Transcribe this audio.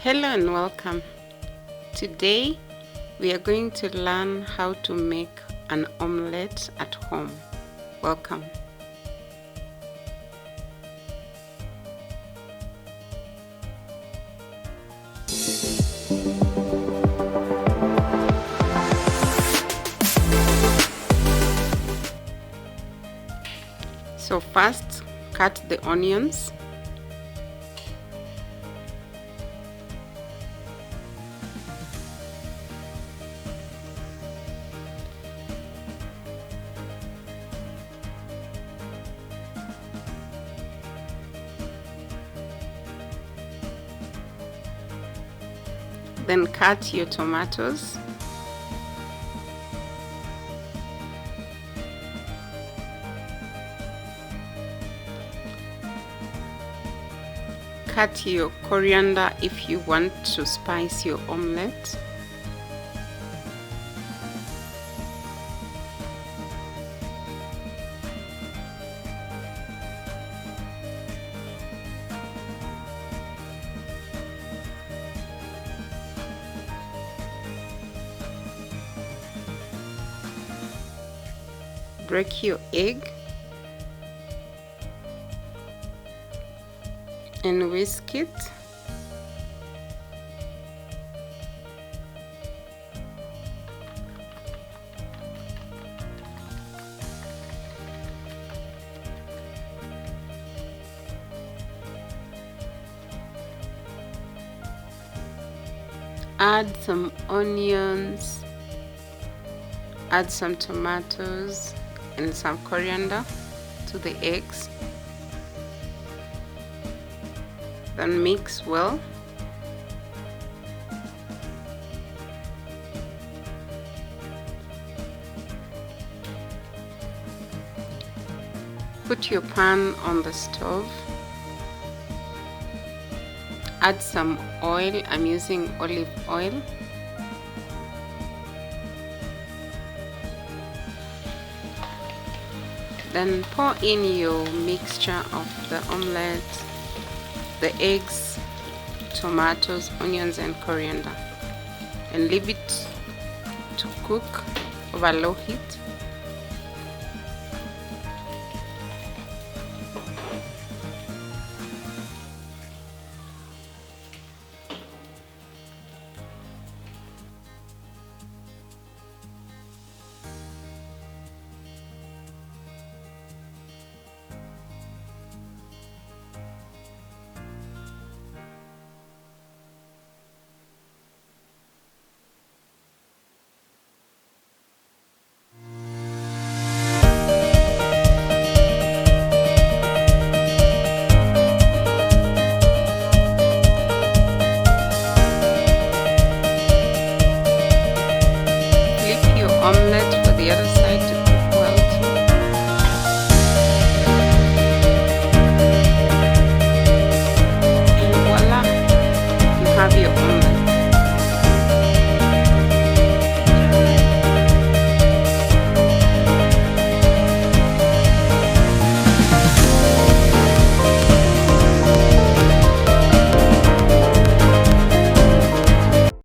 Hello and welcome. Today we are going to learn how to make an omelette at home. Welcome. So first, cut the onions. Then cut your tomatoes. Cut your coriander if you want to spice your omelette. Break your egg and whisk it. Add some onions, add some tomatoes and some coriander to the eggs. Then mix well. Put your pan on the stove. Add some oil. I'm using olive oil. Then pour in your mixture of the omelette, the eggs, tomatoes, onions and coriander, and leave it to cook over low heat.